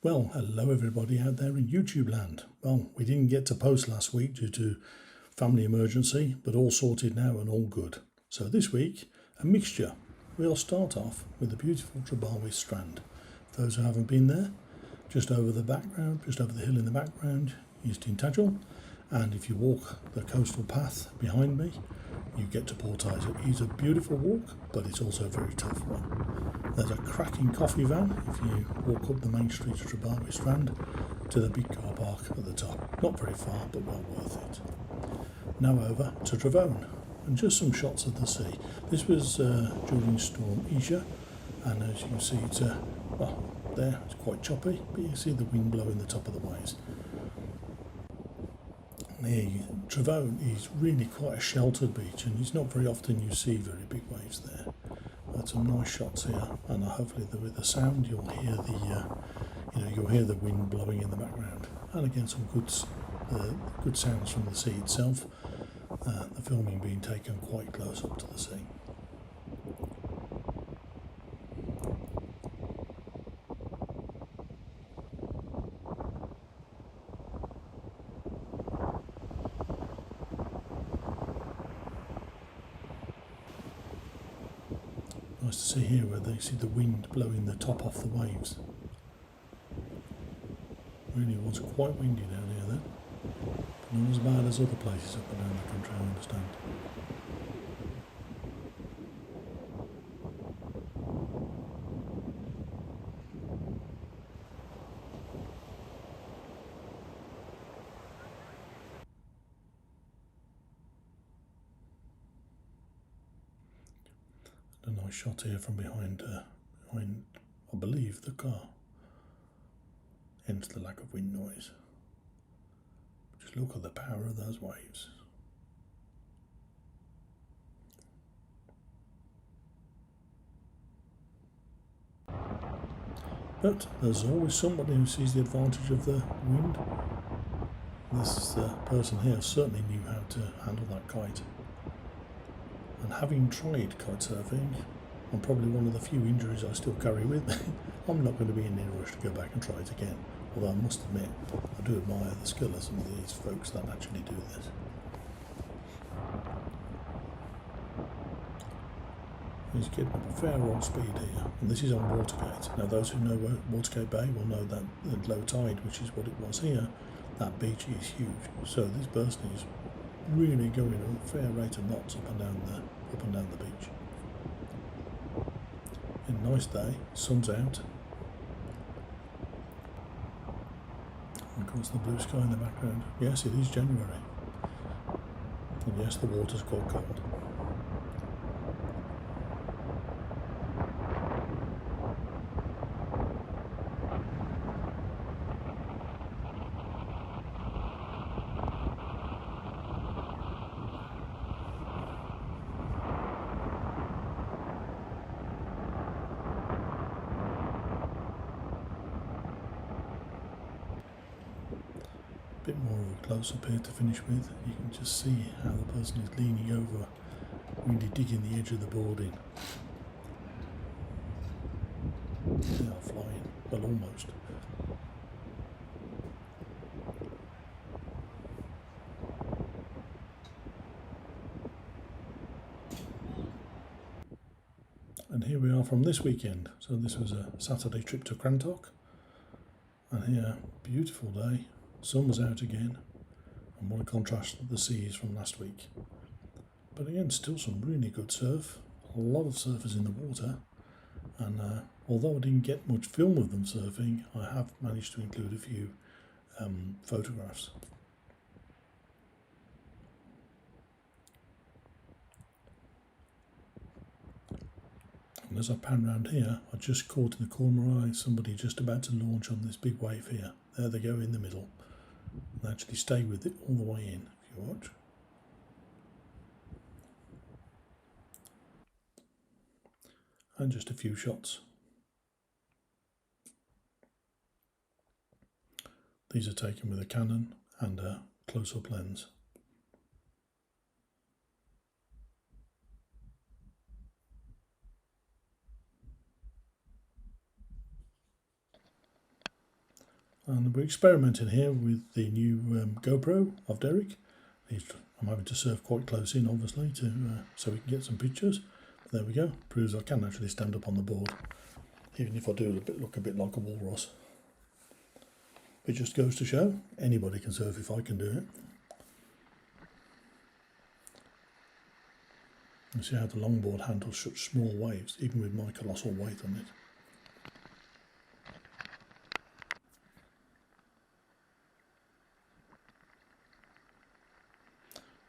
Well, hello everybody out there in YouTube land. Well, we didn't get to post last week due to family emergency, but all sorted now and all good. So this week, a mixture. We'll start off with the beautiful Trebarwith strand. For those who haven't been there, just over the background, just over the hill in the background is Tintagel, and if you walk the coastal path behind me, you get to Polzeath. It's a beautiful walk, but it's also a very tough one. There's a cracking coffee van if you walk up the main street of Trebarwith Strand to the big car park at the top. Not very far, but well worth it. Now over to Trebarwith, and just some shots of the sea. This was during Storm Isha, and as you can see, it's well, there it's quite choppy, but you can see the wind blowing the top of the waves. Trebarwith is really quite a sheltered beach, and it's not very often you see very big waves there. But some nice shots here, and hopefully with the sound you'll hear the wind blowing in the background, and again some good sounds from the sea itself. The filming being taken quite close up to the sea. Nice to see here where they see the wind blowing the top off the waves. Really was quite windy down here then, but not as bad as other places up and down the country, I understand. A nice shot here from behind, I believe, the car. Hence the lack of wind noise. Just look at the power of those waves. But there's always somebody who sees the advantage of the wind. This person here certainly knew how to handle that kite. And having tried kite surfing, and probably one of the few injuries I still carry with me, I'm not going to be in any rush to go back and try it again. Although I must admit, I do admire the skill of some of these folks that actually do this. He's getting up a fair old speed here, and this is on Watergate. Now those who know Watergate Bay will know that at low tide, which is what it was here, that beach is huge. So this person is really going at a fair rate of knots up and down the beach. A nice day, sun's out. And of course the blue sky in the background. Yes, it is January. And yes, the water's quite cold. Bit more of a close-up here to finish with. You can just see how the person is leaning over, really digging the edge of the board in. They are flying, well, almost. And here we are from this weekend. So this was a Saturday trip to Crantock, and here, beautiful day. Sun was out again, and what a contrast to the seas from last week. But again, still some really good surf. A lot of surfers in the water, and although I didn't get much film of them surfing, I have managed to include a few photographs. And as I pan round here, I just caught in the corner of my eye somebody just about to launch on this big wave here. There they go in the middle. And actually stay with it all the way in, if you watch. And just a few shots. These are taken with a Canon and a close-up lens. And we're experimenting here with the new GoPro of Derek. I'm having to surf quite close in, obviously, so we can get some pictures. There we go. Proves I can actually stand up on the board, even if I do look a bit like a walrus. It just goes to show anybody can surf if I can do it. You see how the longboard handles such small waves, even with my colossal weight on it.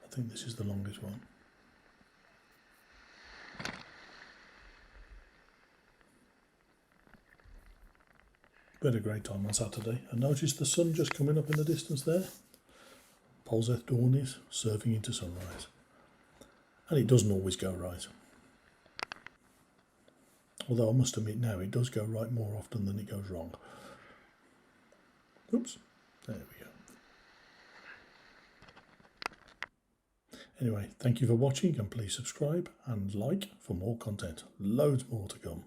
I think this is the longest one. We had a great time on Saturday. And notice the sun just coming up in the distance there. Polzeath dawn is surfing into sunrise. And it doesn't always go right. Although I must admit now it does go right more often than it goes wrong. Oops, there we go. Anyway, thank you for watching, and please subscribe and like for more content. Loads more to come.